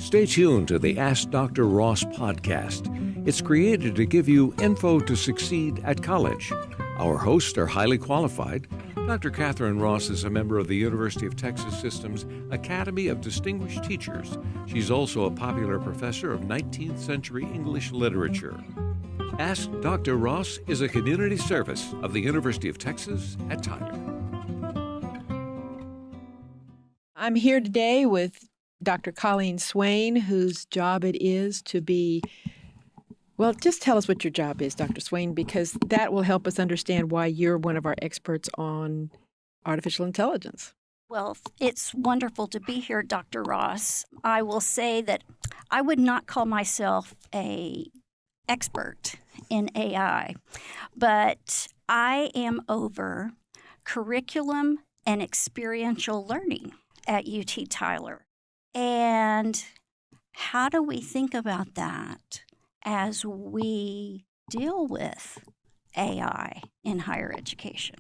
Stay tuned to the Ask Dr. Ross podcast. It's created to give you info to succeed at college. Our hosts are highly qualified. Dr. Catherine Ross is a member of the University of Texas System's Academy of Distinguished Teachers. She's also a popular professor of 19th century English literature. Ask Dr. Ross is a community service of the University of Texas at Tyler. I'm here today with Dr. Colleen Swain, whose job it is to be, well, just tell us what your job is, Dr. Swain, because that will help us understand why you're one of our experts on artificial intelligence. Well, it's wonderful to be here, Dr. Ross. I will say that I would not call myself an expert in AI, but I am over curriculum and experiential learning at UT Tyler. And how do we think about that as we deal with AI in higher education?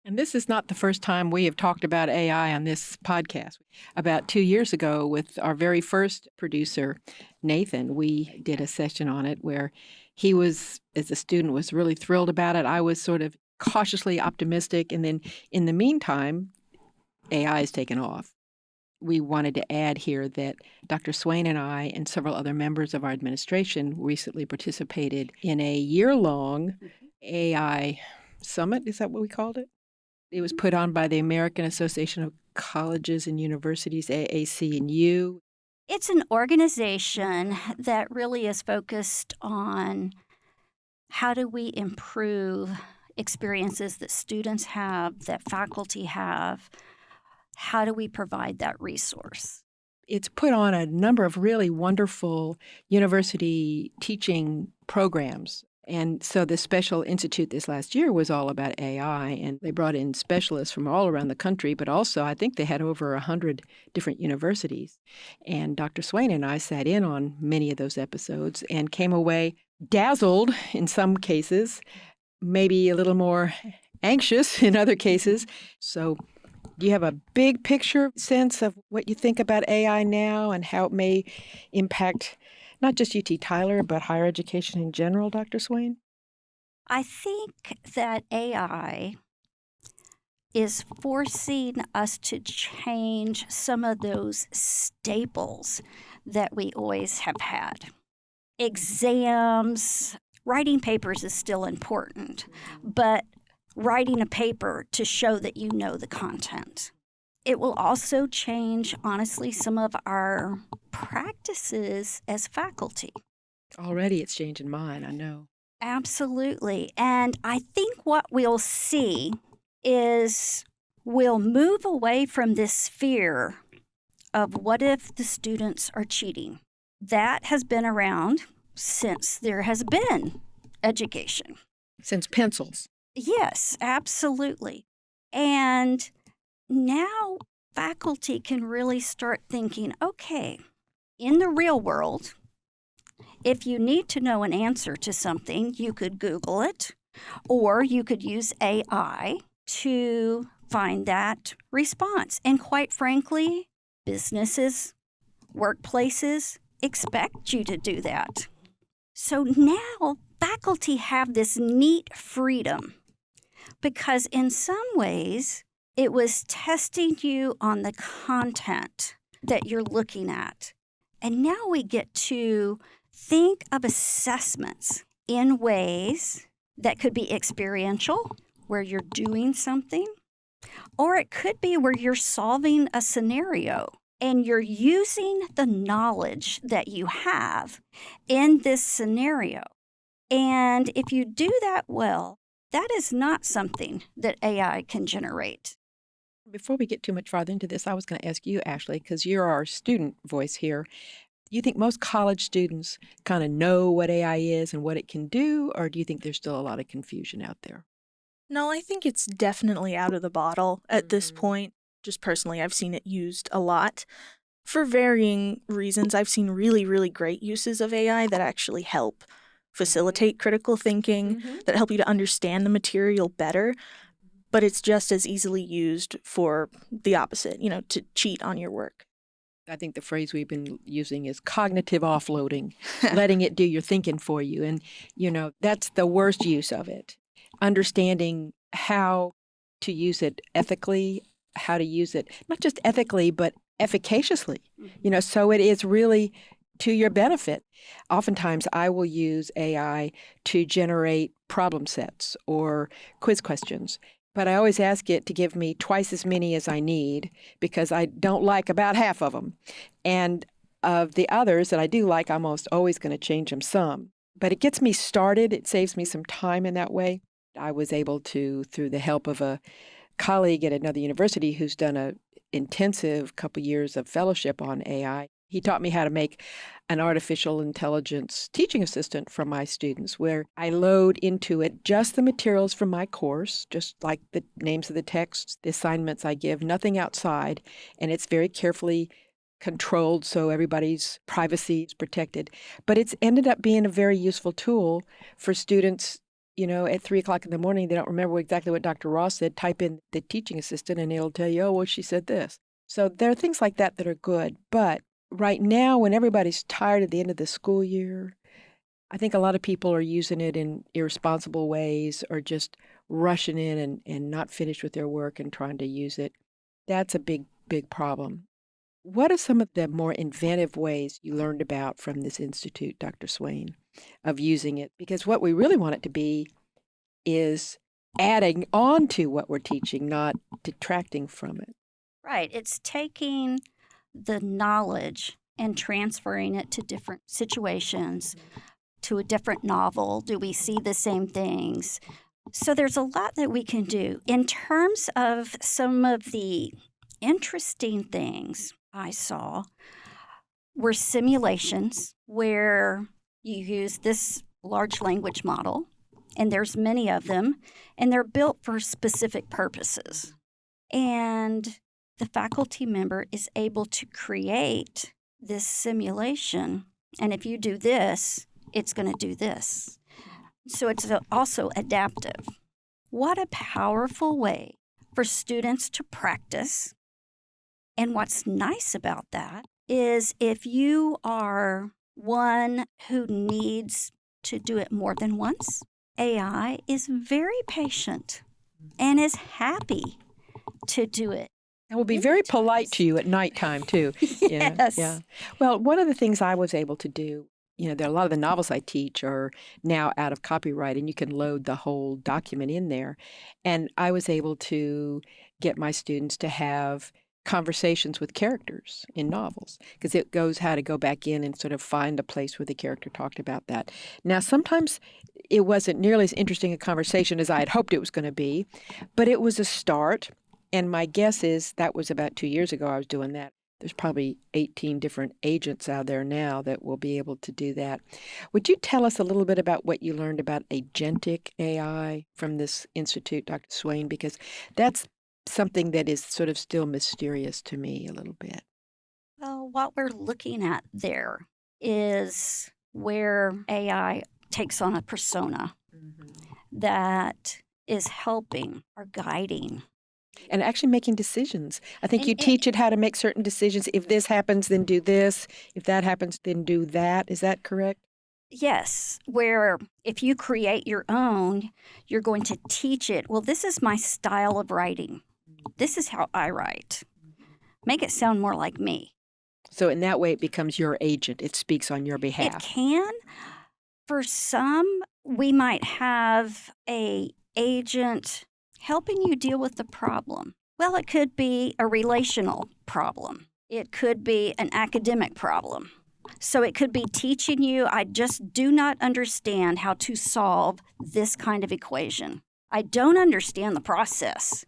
And this is not the first time we have talked about AI on this podcast. About 2 years ago, with our very first producer, Nathan, we did a session on it where he was, as a student, was really thrilled about it. I was sort of cautiously optimistic. And then in the meantime, AI has taken off. We wanted to add here that Dr. Swain and I and several other members of our administration recently participated in a year-long AI summit. Is that what we called it? It was put on by the American Association of Colleges and Universities, AAC&U. It's an organization that really is focused on how do we improve experiences that students have, that faculty have. How do we provide that resource? It's put on a number of really wonderful university teaching programs. And so the Special Institute this last year was all about AI, and they brought in specialists from all around the country, but also I think they had over 100 different universities. And Dr. Swain and I sat in on many of those episodes and came away dazzled in some cases, maybe a little more anxious in other cases. So do you have a big picture sense of what you think about AI now and how it may impact not just UT Tyler, but higher education in general, Dr. Swain? I think that AI is forcing us to change some of those staples that we always have had. Exams, writing papers is still important, but writing a paper to show that you know the content. It will also change, honestly, some of our practices as faculty. Already it's changing mine, I know. Absolutely. And I think what we'll see is we'll move away from this fear of what if the students are cheating. That has been around since there has been education. Since pencils. Yes, absolutely. And now faculty can really start thinking, okay, in the real world, if you need to know an answer to something, you could Google it, or you could use AI to find that response. And quite frankly, businesses, workplaces expect you to do that. So now faculty have this neat freedom because in some ways, it was testing you on the content that you're looking at. And now we get to think of assessments in ways that could be experiential, where you're doing something, or it could be where you're solving a scenario and you're using the knowledge that you have in this scenario. And if you do that well, that is not something that AI can generate. Before we get too much farther into this, I was going to ask you, Ashley, because you're our student voice here. Do you think most college students kind of know what AI is and what it can do, or do you think there's still a lot of confusion out there? No, I think it's definitely out of the bottle at this point. Just personally, I've seen it used a lot. For varying reasons, I've seen really, really great uses of AI that actually help facilitate critical thinking, that help you to understand the material better. But it's just as easily used for the opposite, to cheat on your work. I think the phrase we've been using is cognitive offloading, letting it do your thinking for you. And, that's the worst use of it. Understanding how to use it ethically, how to use it, not just ethically, but efficaciously, so it is really to your benefit. Oftentimes, I will use AI to generate problem sets or quiz questions. But I always ask it to give me twice as many as I need because I don't like about half of them. And of the others that I do like, I'm almost always going to change them some. But it gets me started. It saves me some time in that way. I was able to, through the help of a colleague at another university who's done an intensive couple years of fellowship on AI, he taught me how to make an artificial intelligence teaching assistant for my students, where I load into it just the materials from my course, just like the names of the texts, the assignments I give, nothing outside. And it's very carefully controlled so everybody's privacy is protected. But it's ended up being a very useful tool for students. At 3 o'clock in the morning, they don't remember exactly what Dr. Ross said. Type in the teaching assistant and it'll tell you, oh, well, she said this. So there are things like that that are good. But right now, when everybody's tired at the end of the school year, I think a lot of people are using it in irresponsible ways or just rushing in and not finished with their work and trying to use it. That's a big, big problem. What are some of the more inventive ways you learned about from this institute, Dr. Swain, of using it? Because what we really want it to be is adding on to what we're teaching, not detracting from it. Right. It's taking the knowledge and transferring it to different situations, to a different novel. Do we see the same things? So there's a lot that we can do. In terms of some of the interesting things I saw were simulations where you use this large language model, and there's many of them, and they're built for specific purposes. And the faculty member is able to create this simulation, and if you do this, it's going to do this. So it's also adaptive. What a powerful way for students to practice. And what's nice about that is if you are one who needs to do it more than once, AI is very patient and is happy to do it. And will be very polite to you at nighttime, too. Yes. Yeah. Well, one of the things I was able to do, there are a lot of the novels I teach are now out of copyright, and you can load the whole document in there. And I was able to get my students to have conversations with characters in novels, because it goes how to go back in and sort of find a place where the character talked about that. Now, sometimes it wasn't nearly as interesting a conversation as I had hoped it was going to be, but it was a start. And my guess is that was about 2 years ago I was doing that. There's probably 18 different agents out there now that will be able to do that. Would you tell us a little bit about what you learned about agentic AI from this institute, Dr. Swain? Because that's something that is sort of still mysterious to me a little bit. Well, what we're looking at there is where AI takes on a persona that is helping or guiding. And actually making decisions. I think you teach it how to make certain decisions. If this happens, then do this. If that happens, then do that. Is that correct? Yes, where if you create your own, you're going to teach it, well, this is my style of writing. This is how I write. Make it sound more like me. So in that way, it becomes your agent. It speaks on your behalf. It can. For some, we might have an agent helping you deal with the problem. Well, it could be a relational problem. It could be an academic problem. So it could be teaching you, I just do not understand how to solve this kind of equation. I don't understand the process.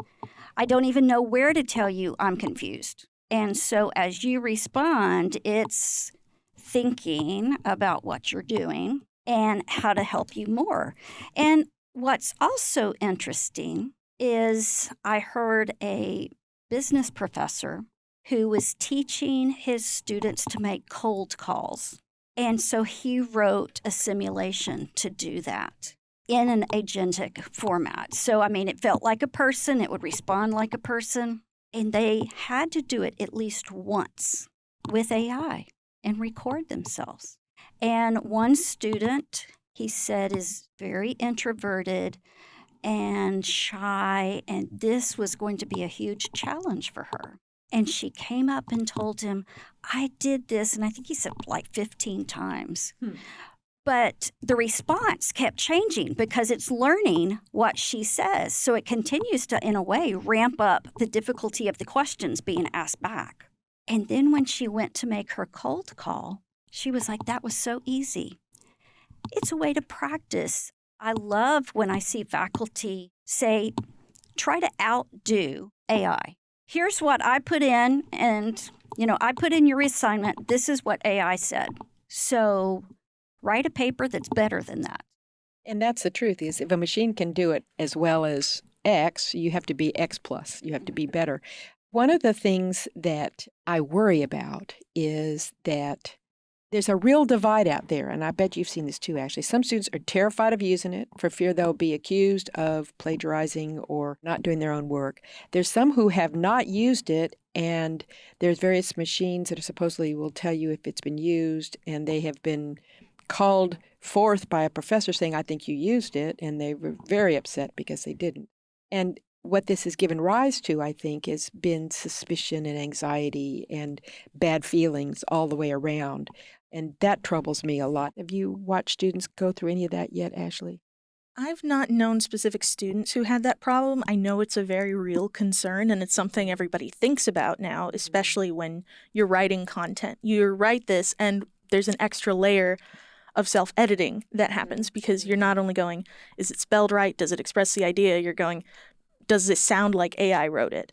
I don't even know where to tell you I'm confused. And so as you respond, it's thinking about what you're doing and how to help you more. And what's also interesting is I heard a business professor who was teaching his students to make cold calls. And so he wrote a simulation to do that in an agentic format. So, it felt like a person. It would respond like a person. And they had to do it at least once with AI and record themselves. And one student, he said, is very introverted and shy, and this was going to be a huge challenge for her. And she came up and told him, I did this, and I think he said like 15 times. But the response kept changing because it's learning what she says. So it continues to, in a way, ramp up the difficulty of the questions being asked back. And then when she went to make her cold call, she was like, that was so easy. It's a way to practice. I love when I see faculty say, try to outdo AI. Here's what I put in, and, I put in your assignment. This is what AI said. So write a paper that's better than that. And that's the truth, is if a machine can do it as well as X, you have to be X plus. You have to be better. One of the things that I worry about is that there's a real divide out there, and I bet you've seen this too, Ashley. Some students are terrified of using it for fear they'll be accused of plagiarizing or not doing their own work. There's some who have not used it, and there's various machines that are supposedly will tell you if it's been used, and they have been called forth by a professor saying, I think you used it, and they were very upset because they didn't. And what this has given rise to, I think, has been suspicion and anxiety and bad feelings all the way around. And that troubles me a lot. Have you watched students go through any of that yet, Ashley? I've not known specific students who had that problem. I know it's a very real concern, and it's something everybody thinks about now, especially when you're writing content. You write this, and there's an extra layer of self-editing that happens because you're not only going, is it spelled right? Does it express the idea? You're going, does it sound like AI wrote it?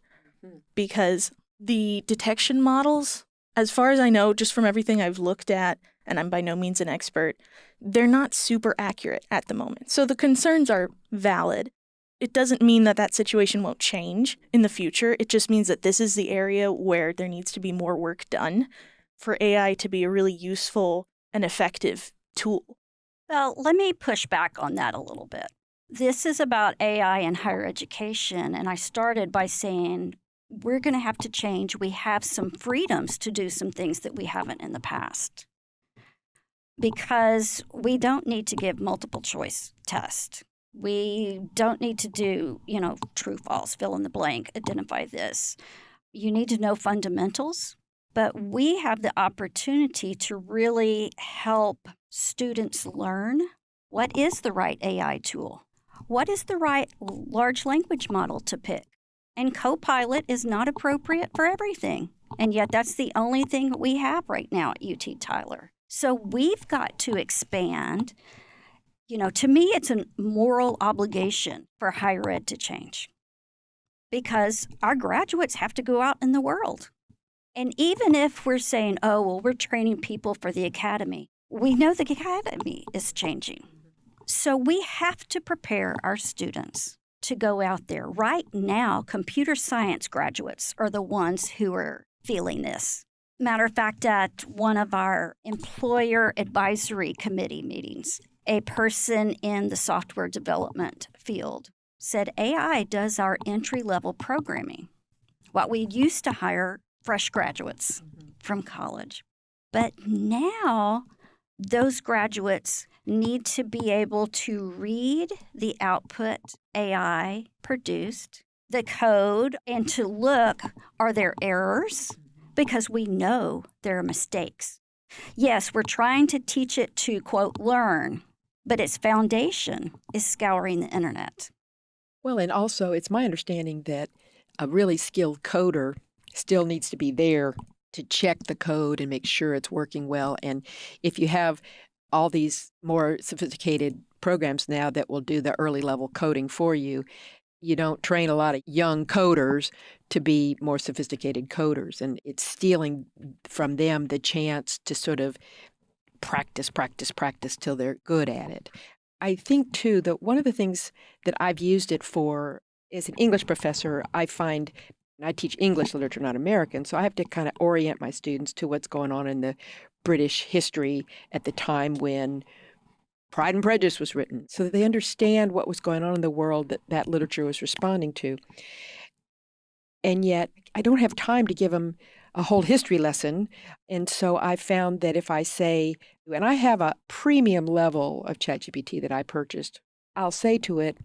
Because the detection models, as far as I know, just from everything I've looked at, and I'm by no means an expert, they're not super accurate at the moment. So the concerns are valid. It doesn't mean that that situation won't change in the future. It just means that this is the area where there needs to be more work done for AI to be a really useful and effective tool. Well, let me push back on that a little bit. This is about AI in higher education, and I started by saying we're going to have to change. We have some freedoms to do some things that we haven't in the past because we don't need to give multiple choice tests. We don't need to do, true, false, fill in the blank, identify this. You need to know fundamentals, but we have the opportunity to really help students learn what is the right AI tool. What is the right large language model to pick? And Copilot is not appropriate for everything. And yet that's the only thing we have right now at UT Tyler. So we've got to expand. To me, it's a moral obligation for higher ed to change because our graduates have to go out in the world. And even if we're saying, we're training people for the academy, we know the academy is changing. So we have to prepare our students to go out there. Right now, computer science graduates are the ones who are feeling this. Matter of fact, at one of our employer advisory committee meetings, a person in the software development field said AI does our entry-level programming, what we used to hire fresh graduates from college. But now those graduates need to be able to read the output AI produced, the code, and to look, are there errors? Because we know there are mistakes. Yes, we're trying to teach it to, quote, learn, but its foundation is scouring the internet. Well, and also it's my understanding that a really skilled coder still needs to be there to check the code and make sure it's working well. And if you have all these more sophisticated programs now that will do the early level coding for you, you don't train a lot of young coders to be more sophisticated coders. And it's stealing from them the chance to sort of practice till they're good at it. I think, too, that one of the things that I've used it for as an English professor, I find, and I teach English literature, not American, so I have to kind of orient my students to what's going on in the British history at the time when Pride and Prejudice was written, so that they understand what was going on in the world that that literature was responding to. And yet, I don't have time to give them a whole history lesson. And so I found that if I say, and I have a premium level of ChatGPT that I purchased, I'll say to it,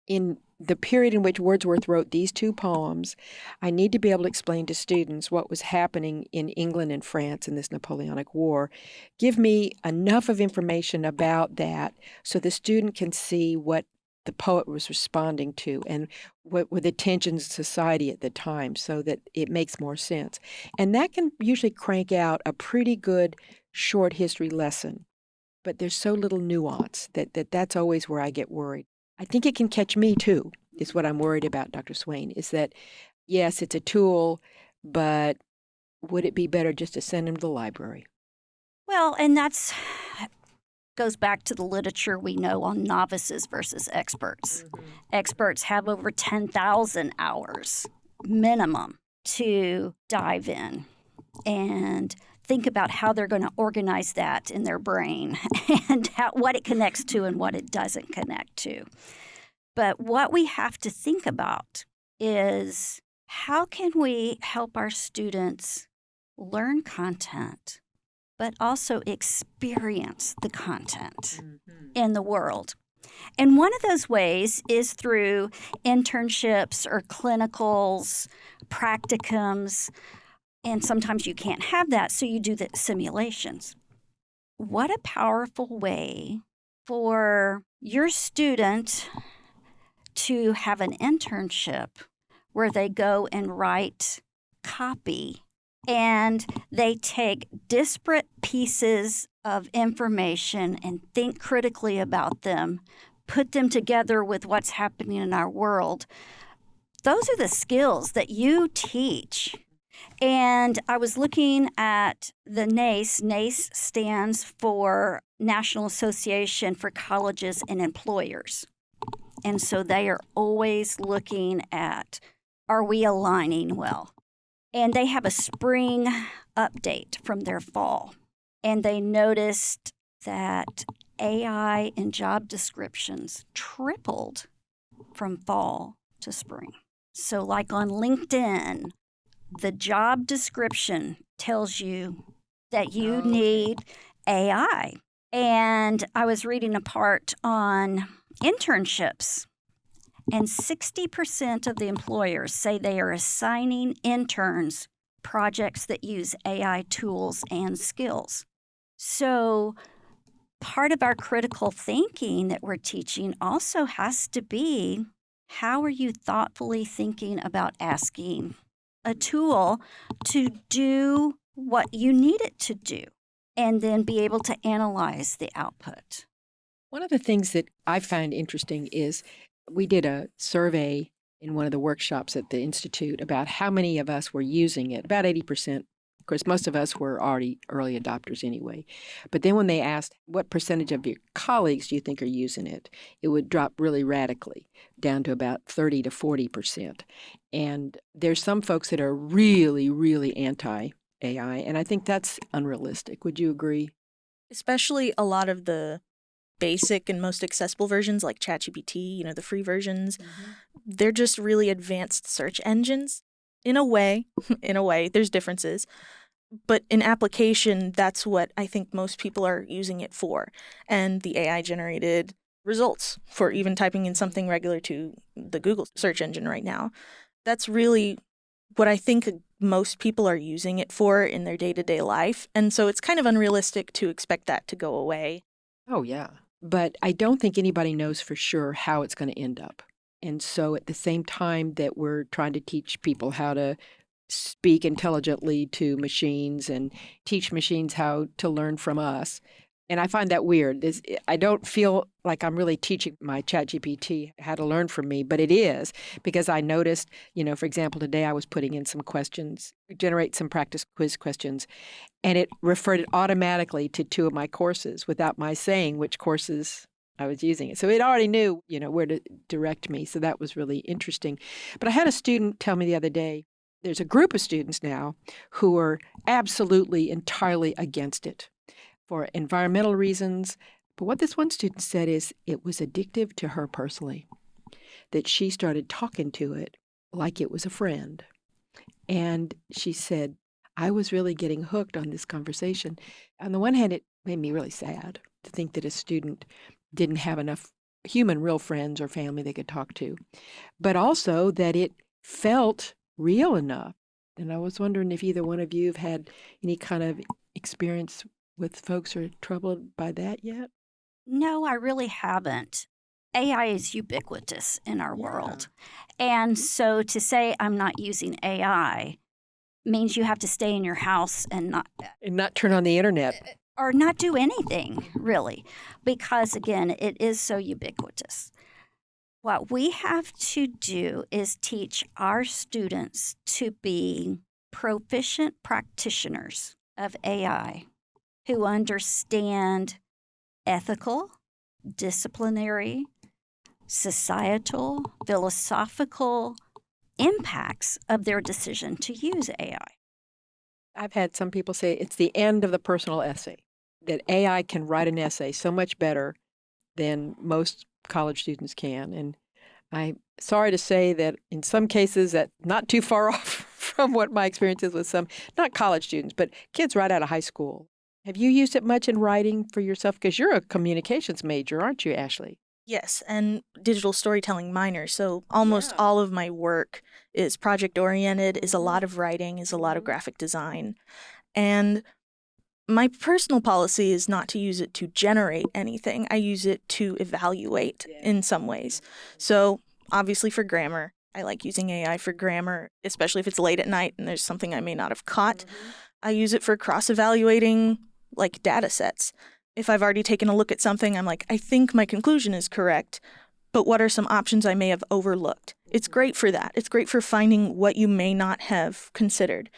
in the period in which Wordsworth wrote these two poems, I need to be able to explain to students what was happening in England and France in this Napoleonic War. Give me enough of information about that so the student can see what the poet was responding to and what were the tensions in society at the time so that it makes more sense. And that can usually crank out a pretty good short history lesson. But there's so little nuance that's always where I get worried. I think it can catch me too, is what I'm worried about, Dr. Swain, is that, yes, it's a tool, but would it be better just to send them to the library? Well, and that's goes back to the literature we know on novices versus experts. Mm-hmm. Experts have over 10,000 hours minimum to dive in and think about how they're going to organize that in their brain and what it connects to and what it doesn't connect to. But what we have to think about is how can we help our students learn content, but also experience the content in the world. And one of those ways is through internships or clinicals, practicums, and sometimes you can't have that, so you do the simulations. What a powerful way for your student to have an internship where they go and write copy and they take disparate pieces of information and think critically about them, put them together with what's happening in our world. Those are the skills that you teach. And I was looking at the NACE. NACE stands for National Association for Colleges and Employers. And so they are always looking at, are we aligning well? And they have a spring update from their fall. And they noticed that AI in job descriptions tripled from fall to spring. So like on LinkedIn, the job description tells you that you need AI. And I was reading a part on internships, and 60% of the employers say they are assigning interns projects that use AI tools and skills. So part of our critical thinking that we're teaching also has to be, how are you thoughtfully thinking about asking a tool to do what you need it to do, and then be able to analyze the output? One of the things that I find interesting is we did a survey in one of the workshops at the Institute about how many of us were using it. About 80%. Of course, most of us were already early adopters anyway. But then when they asked what percentage of your colleagues do you think are using it, it would drop really radically down to about 30 to 40%. And there's some folks that are really, really anti-AI, and I think that's unrealistic. Would you agree? Especially a lot of the basic and most accessible versions like ChatGPT, the free versions, they're just really advanced search engines. In a way, there's differences. But in application, that's what I think most people are using it for. And the AI-generated results for even typing in something regular to the Google search engine right now, that's really what I think most people are using it for in their day-to-day life. And so it's kind of unrealistic to expect that to go away. Oh, yeah. But I don't think anybody knows for sure how it's going to end up. And so at the same time that we're trying to teach people how to speak intelligently to machines and teach machines how to learn from us, and I find that weird. I don't feel like I'm really teaching my ChatGPT how to learn from me, but it is, because I noticed, for example, today I was putting in some questions, generate some practice quiz questions, and it referred it automatically to two of my courses without my saying which courses I was using it. So it already knew, where to direct me. So that was really interesting. But I had a student tell me the other day, there's a group of students now who are absolutely entirely against it for environmental reasons. But what this one student said is it was addictive to her personally, that she started talking to it like it was a friend. And she said, I was really getting hooked on this conversation. On the one hand, it made me really sad to think that a student didn't have enough human, real friends or family they could talk to, but also that it felt real enough. And I was wondering if either one of you have had any kind of experience with folks who are troubled by that yet? No, I really haven't. AI is ubiquitous in our Yeah. world. And so to say I'm not using AI means you have to stay in your house and not turn on the internet. or not do anything, really, because again, it is so ubiquitous. What we have to do is teach our students to be proficient practitioners of AI who understand ethical, disciplinary, societal, philosophical impacts of their decision to use AI. I've had some people say it's the end of the personal essay, that AI can write an essay so much better than most college students can. And I'm sorry to say that in some cases that not too far off from what my experience is with some, not college students, but kids right out of high school. Have you used it much in writing for yourself? Because you're a communications major, aren't you, Ashley? Yes, and digital storytelling minor. So almost Yeah. all of my work is project-oriented, is a lot of writing, is a lot of graphic design. And my personal policy is not to use it to generate anything. I use it to evaluate in some ways. So obviously for grammar, I like using AI for grammar, especially if it's late at night and there's something I may not have caught. I use it for cross-evaluating like data sets. If I've already taken a look at something, I'm like, I think my conclusion is correct, but what are some options I may have overlooked? It's great for that. It's great for finding what you may not have considered.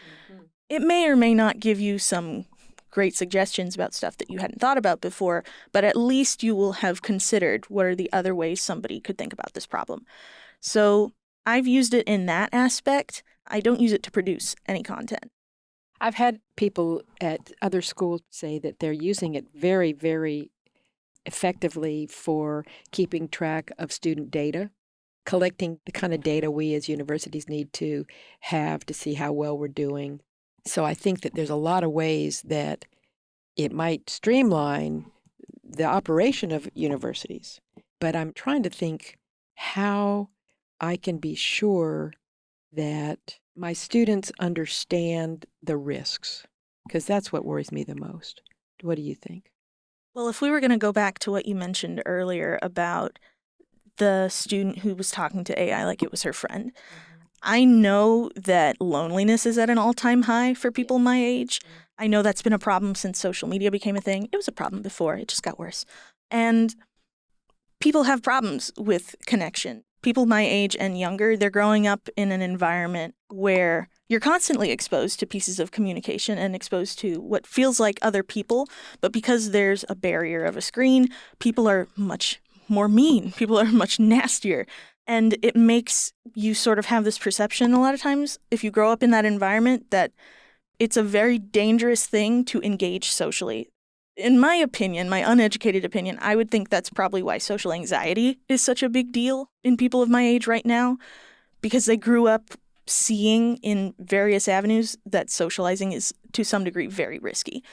It may or may not give you some great suggestions about stuff that you hadn't thought about before, but at least you will have considered what are the other ways somebody could think about this problem. So I've used it in that aspect. I don't use it to produce any content. I've had people at other schools say that they're using it very, very effectively for keeping track of student data, collecting the kind of data we as universities need to have to see how well we're doing. So I think that there's a lot of ways that it might streamline the operation of universities. But I'm trying to think how I can be sure that my students understand the risks, because that's what worries me the most. What do you think? Well, if we were going to go back to what you mentioned earlier about the student who was talking to AI like it was her friend, I know that loneliness is at an all-time high for people my age. I know that's been a problem since social media became a thing. It was a problem before. It just got worse. And people have problems with connection. People my age and younger, they're growing up in an environment where you're constantly exposed to pieces of communication and exposed to what feels like other people. But because there's a barrier of a screen, people are much more mean. People are much nastier. And it makes you sort of have this perception a lot of times, if you grow up in that environment, that it's a very dangerous thing to engage socially. In my opinion, my uneducated opinion, I would think that's probably why social anxiety is such a big deal in people of my age right now, because they grew up seeing in various avenues that socializing is, to some degree, very risky.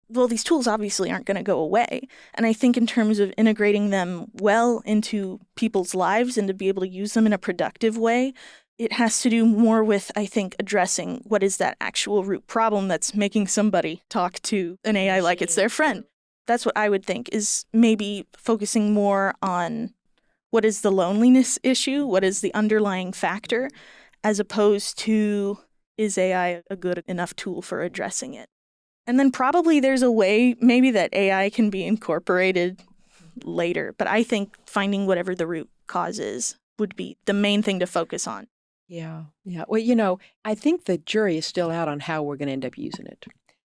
Well, these tools obviously aren't going to go away. And I think in terms of integrating them well into people's lives and to be able to use them in a productive way, it has to do more with, I think, addressing what is that actual root problem that's making somebody talk to an AI like it's their friend. That's what I would think, is maybe focusing more on what is the loneliness issue, what is the underlying factor, as opposed to is AI a good enough tool for addressing it. And then probably there's a way maybe that AI can be incorporated later, but I think finding whatever the root cause is would be the main thing to focus on. Yeah. Well, I think the jury is still out on how we're going to end up using it.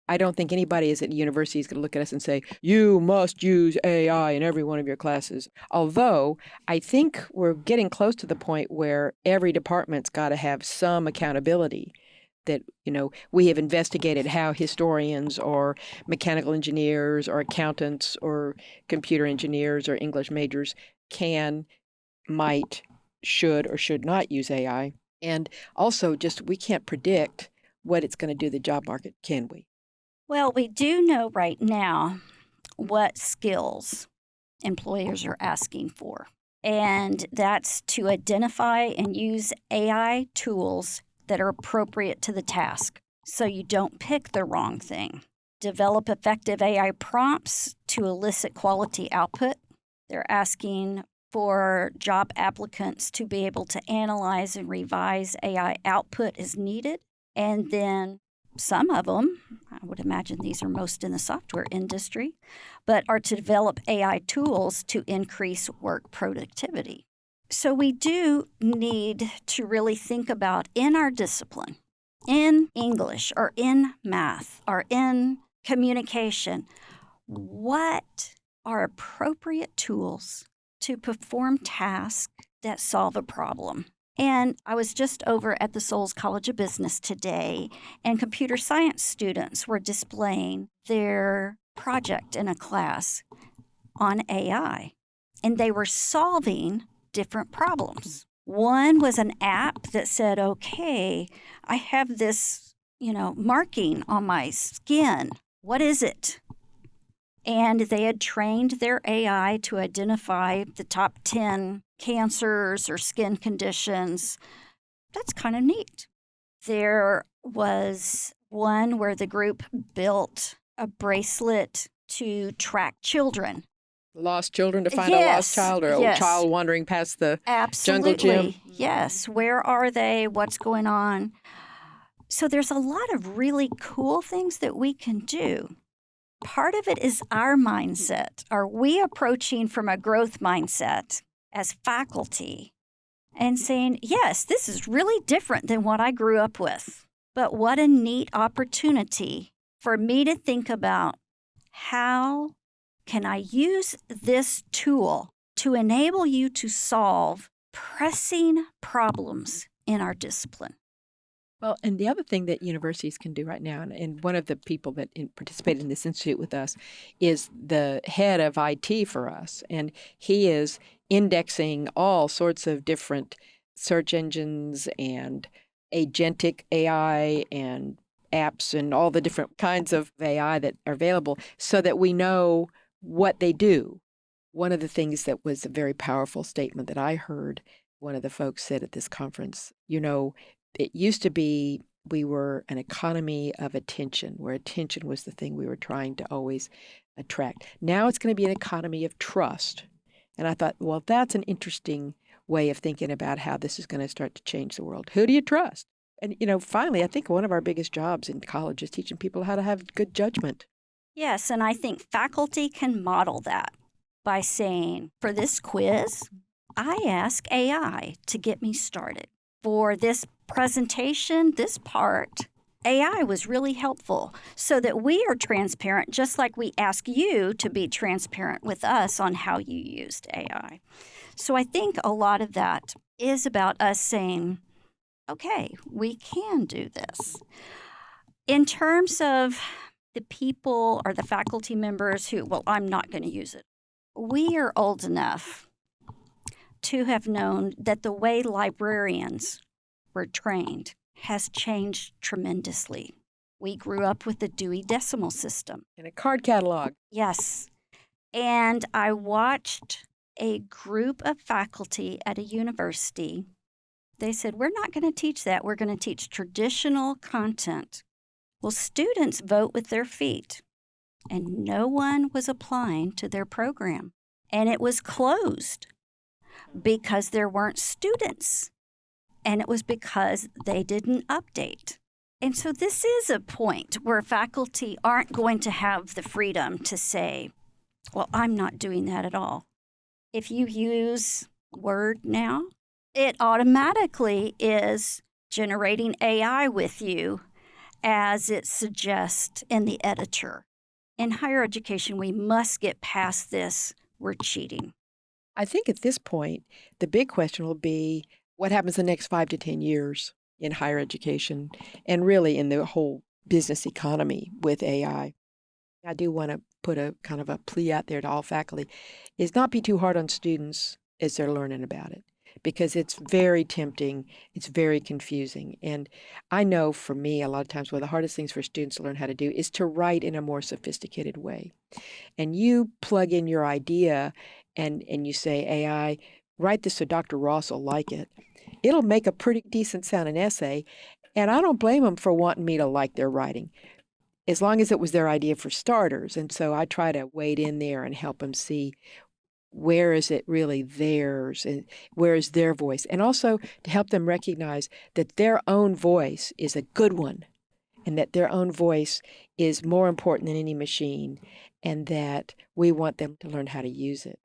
I don't think anybody is at university is going to look at us and say, you must use AI in every one of your classes. Although I think we're getting close to the point where every department's got to have some accountability. That, we have investigated how historians or mechanical engineers or accountants or computer engineers or English majors might, should, or should not use AI. And also we can't predict what it's going to do to the job market, can we? Well, we do know right now what skills employers are asking for. And that's to identify and use AI tools that are appropriate to the task so you don't pick the wrong thing. Develop effective AI prompts to elicit quality output. They're asking for job applicants to be able to analyze and revise AI output as needed. And then some of them, I would imagine these are most in the software industry, but are to develop AI tools to increase work productivity. So we do need to really think about in our discipline, in English or in math or in communication, what are appropriate tools to perform tasks that solve a problem. And I was just over at the Souls College of Business today, and computer science students were displaying their project in a class on AI, and they were solving different problems. One was an app that said, okay, I have this, marking on my skin. What is it? And they had trained their AI to identify the top 10 cancers or skin conditions. That's kind of neat. There was one where the group built a bracelet to track children. Lost children, to find a lost child, or a child wandering past the jungle gym. Yes. Where are they? What's going on? So there's a lot of really cool things that we can do. Part of it is our mindset. Are we approaching from a growth mindset as faculty and saying, yes, this is really different than what I grew up with, but what a neat opportunity for me to think about how can I use this tool to enable you to solve pressing problems in our discipline. Well, and the other thing that universities can do right now, and one of the people that participated in this institute with us is the head of IT for us, and he is indexing all sorts of different search engines and agentic AI and apps and all the different kinds of AI that are available so that we know what they do. One of the things that was a very powerful statement that I heard one of the folks said at this conference, it used to be we were an economy of attention, where attention was the thing we were trying to always attract. Now it's going to be an economy of trust. And I thought, well, that's an interesting way of thinking about how this is going to start to change the world. Who do you trust? And, finally, I think one of our biggest jobs in college is teaching people how to have good judgment. Yes, and I think faculty can model that by saying, for this quiz, I ask AI to get me started. For this presentation, this part, AI was really helpful so that we are transparent, just like we ask you to be transparent with us on how you used AI. So I think a lot of that is about us saying, okay, we can do this. In terms of the people or the faculty members who, well, I'm not going to use it. We are old enough to have known that the way librarians were trained has changed tremendously. We grew up with the Dewey Decimal System. And a card catalog. Yes. And I watched a group of faculty at a university. They said, we're not going to teach that. We're going to teach traditional content. Well, students vote with their feet, and no one was applying to their program. And it was closed because there weren't students. And it was because they didn't update. And so this is a point where faculty aren't going to have the freedom to say, well, I'm not doing that at all. If you use Word now, it automatically is generating AI with you as it suggests in the editor. In higher education, we must get past this. We're cheating. I think at this point, the big question will be, what happens the next 5 to 10 years in higher education and really in the whole business economy with AI? I do want to put a kind of a plea out there to all faculty, is not be too hard on students as they're learning about it. because it's very tempting. It's very confusing. And I know for me, a lot of times one of the hardest things for students to learn how to do is to write in a more sophisticated way. And you plug in your idea and you say, AI, write this so Dr. Ross will like it. It'll make a pretty decent sounding essay. And I don't blame them for wanting me to like their writing, as long as it was their idea for starters. And so I try to wade in there and help them see where is it really theirs and where is their voice. And also to help them recognize that their own voice is a good one and that their own voice is more important than any machine and that we want them to learn how to use it.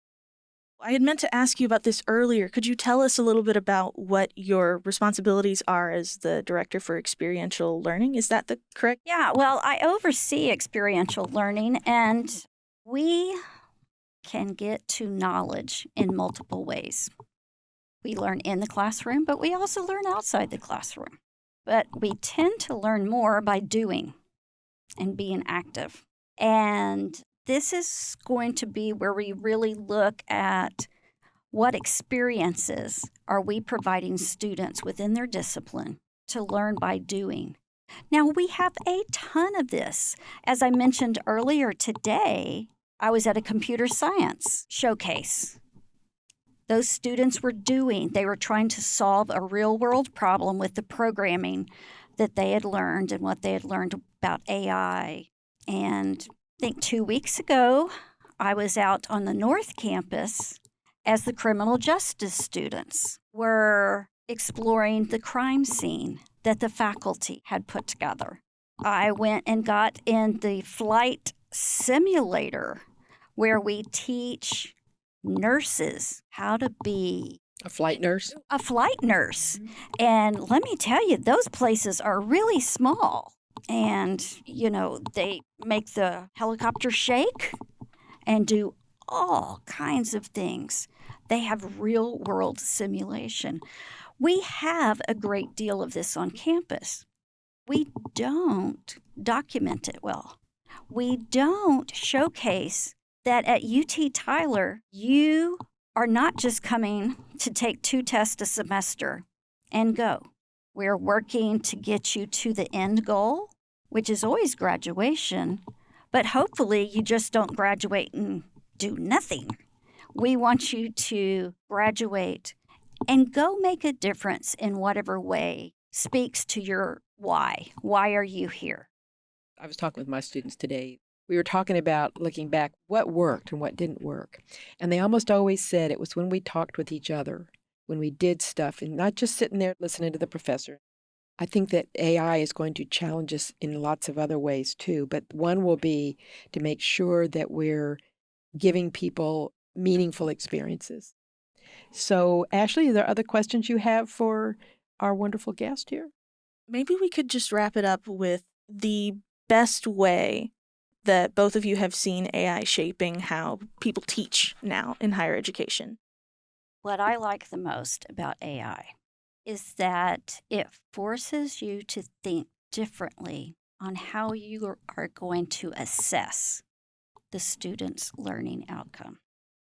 I had meant to ask you about this earlier. Could you tell us a little bit about what your responsibilities are as the Director for Experiential Learning? Is that the correct? Yeah, well, I oversee experiential learning, and we can get to knowledge in multiple ways. We learn in the classroom, but we also learn outside the classroom. But we tend to learn more by doing and being active. And this is going to be where we really look at what experiences are we providing students within their discipline to learn by doing. Now, we have a ton of this. As I mentioned earlier today, I was at a computer science showcase. Those students were they were trying to solve a real-world problem with the programming that they had learned and what they had learned about AI. And I think 2 weeks ago, I was out on the North Campus as the criminal justice students were exploring the crime scene that the faculty had put together. I went and got in the flight simulator where we teach nurses how to be A flight nurse? a flight nurse. And let me tell you, those places are really small. And, they make the helicopter shake and do all kinds of things. They have real world simulation. We have a great deal of this on campus. We don't document it well. We don't showcase that at UT Tyler, you are not just coming to take 2 tests a semester and go. We're working to get you to the end goal, which is always graduation, but hopefully you just don't graduate and do nothing. We want you to graduate and go make a difference in whatever way speaks to your why. Why are you here? I was talking with my students today. We were talking about looking back, what worked and what didn't work. And they almost always said it was when we talked with each other, when we did stuff and not just sitting there listening to the professor. I think that AI is going to challenge us in lots of other ways too, but one will be to make sure that we're giving people meaningful experiences. So, Ashley, are there other questions you have for our wonderful guest here? Maybe we could just wrap it up with the best way that both of you have seen AI shaping how people teach now in higher education. What I like the most about AI is that it forces you to think differently on how you are going to assess the student's learning outcome.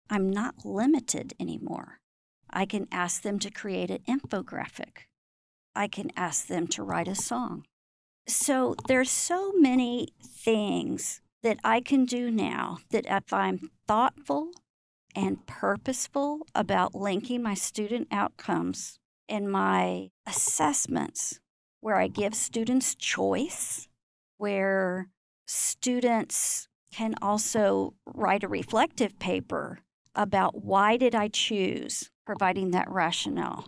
I'm not limited anymore. I can ask them to create an infographic. I can ask them to write a song. So there's so many things that I can do now that if I'm thoughtful and purposeful about linking my student outcomes and my assessments, where I give students choice, where students can also write a reflective paper about why did I choose, providing that rationale.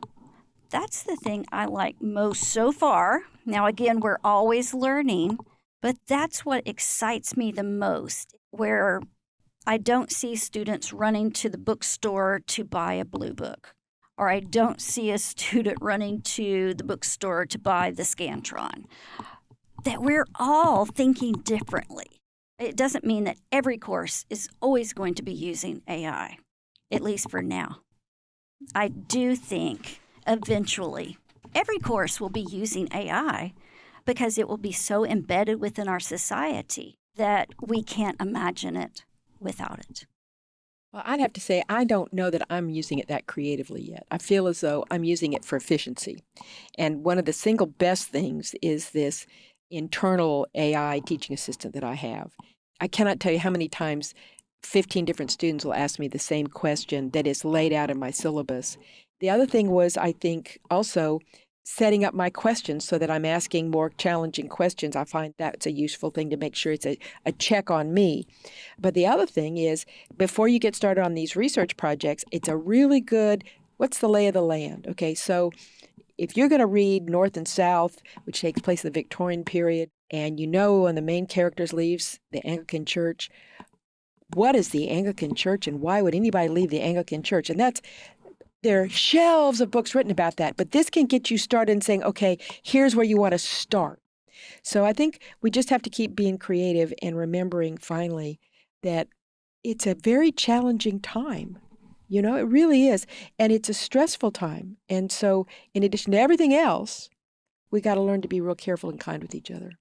That's the thing I like most so far. Now, again, we're always learning, but that's what excites me the most, where I don't see students running to the bookstore to buy a blue book, or I don't see a student running to the bookstore to buy the Scantron. That we're all thinking differently. It doesn't mean that every course is always going to be using AI, at least for now. I do think eventually every course will be using AI because it will be so embedded within our society that we can't imagine it without it. Well, I'd have to say I don't know that I'm using it that creatively yet. I feel as though I'm using it for efficiency. And one of the single best things is this internal AI teaching assistant that I have. I cannot tell you how many times 15 different students will ask me the same question that is laid out in my syllabus. The other thing was, I think, also setting up my questions so that I'm asking more challenging questions. I find that's a useful thing to make sure it's a check on me. But the other thing is, before you get started on these research projects, it's a really good, what's the lay of the land? Okay, so if you're going to read North and South, which takes place in the Victorian period, and you know when the main characters leaves the Anglican Church, what is the Anglican Church and why would anybody leave the Anglican Church? And there are shelves of books written about that, but this can get you started in saying, okay, here's where you want to start. So I think we just have to keep being creative and remembering finally that it's a very challenging time. You know, it really is. And it's a stressful time. And so in addition to everything else, we got to learn to be real careful and kind with each other.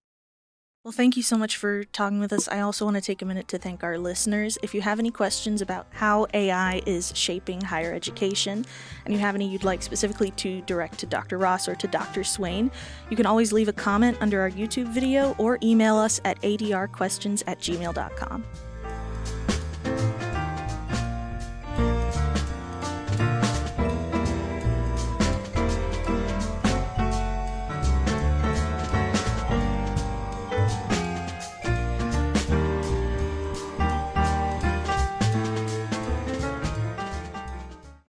Well, thank you so much for talking with us. I also want to take a minute to thank our listeners. If you have any questions about how AI is shaping higher education, and you have any you'd like specifically to direct to Dr. Ross or to Dr. Swain, you can always leave a comment under our YouTube video or email us at adrquestions@gmail.com.